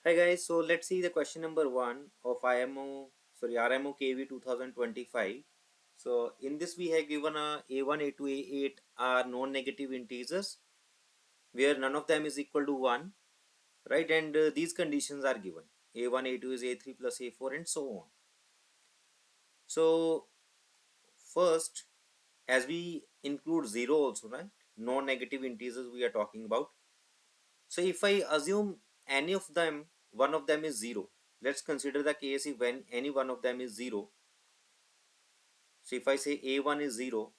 Hi guys, so let's see the question number 1 of RMO KV 2025. So in this we have given A1, A2, A8 are non-negative integers where none of them is equal to 1, right? And these conditions are given. A1, A2 is A3 plus A4 and so on. So first, as we include 0 also, right? Non-negative integers we are talking about. So if I assume any of them, one of them is 0, let's consider the case if when any one of them is 0. So if I say a1 is 0,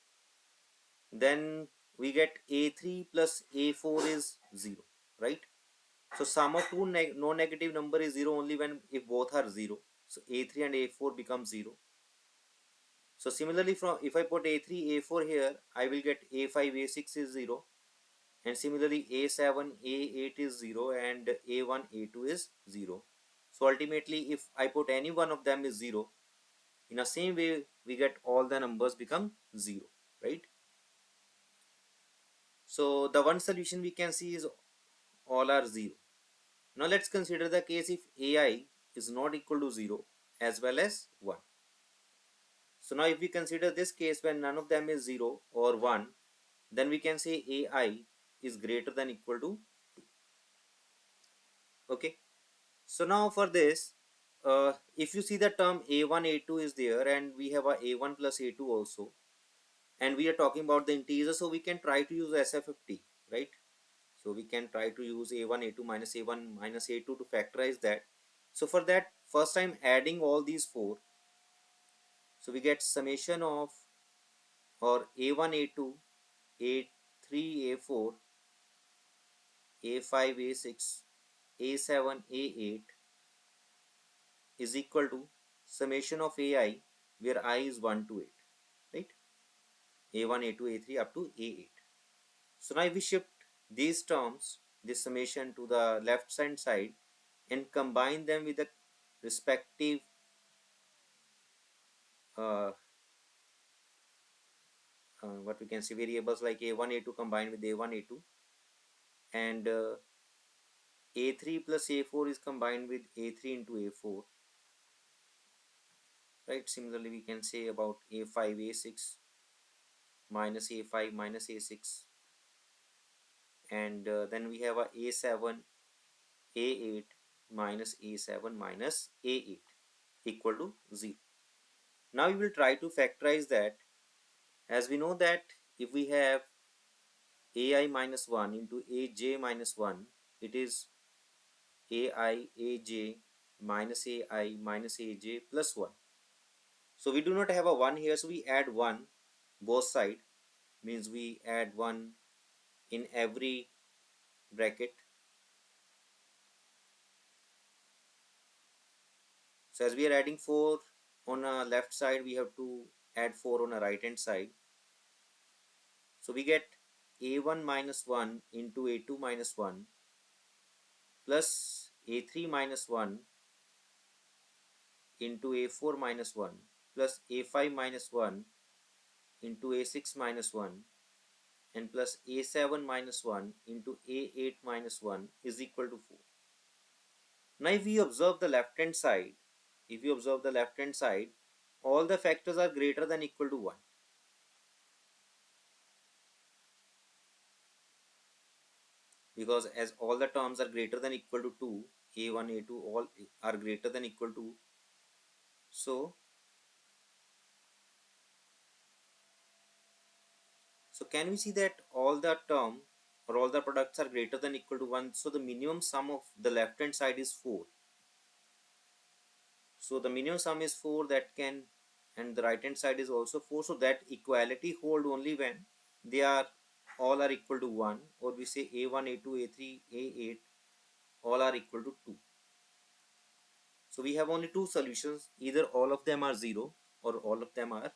then we get a3 plus a4 is 0, right? So sum of two non-negative number is 0 only when if both are 0. So a3 and a4 become 0. So similarly, from if I put a3 a4 here, I will get a5 a6 is 0, and similarly a7 a8 is 0 and a1 a2 is 0. So ultimately if I put any one of them is 0, in the same way we get all the numbers become 0, right? So the one solution we can see is all are 0. Now let's consider the case if ai is not equal to 0 as well as 1. So now if we consider this case when none of them is 0 or 1, then we can say ai is greater than equal to 2. Okay. So now for this, if you see the term a1 a2 is there and we have a a1 plus a2 also, and we are talking about the integer, so we can try to use SFFT, right? So we can try to use a1 a2 minus a1 minus a2 to factorize that. So for that, first time adding all these four, so we get summation of or a1 a2 a3 a4 a5 a6 a7 a8 is equal to summation of ai where I is 1 to 8, right? a1 a2 a3 up to a8. So now if we shift these terms, this summation to the left hand side and combine them with the respective uh, what we can say variables like a1 a2 combined with a1 a2 and a3 plus a4 is combined with a3 into a4, right? Similarly we can say about a5 a6 minus a5 minus a6, and then we have a a7 a8 minus a7 minus a8 equal to 0. Now we will try to factorize that, as we know that if we have ai minus 1 into aj minus 1, it is ai aj minus ai minus aj plus 1. So we do not have a 1 here, so we add 1 both side, means we add 1 in every bracket. So as we are adding 4 on a left side, we have to add 4 on a right hand side. So we get a1 minus 1 into a2 minus 1 plus a3 minus 1 into a4 minus 1 plus a5 minus 1 into a6 minus 1 and plus a7 minus 1 into a8 minus 1 is equal to 4. Now if we observe the left hand side, all the factors are greater than equal to 1. Because as all the terms are greater than equal to 2, a1 a2 all are greater than equal to, so can we see that all the term or all the products are greater than equal to 1, so the minimum sum of the left hand side is 4. So the minimum sum is 4, that can, and the right hand side is also 4, so that equality hold only when they are all are equal to 1, or we say a1 a2 a3 a8 all are equal to 2. So we have only two solutions, either all of them are 0 or all of them are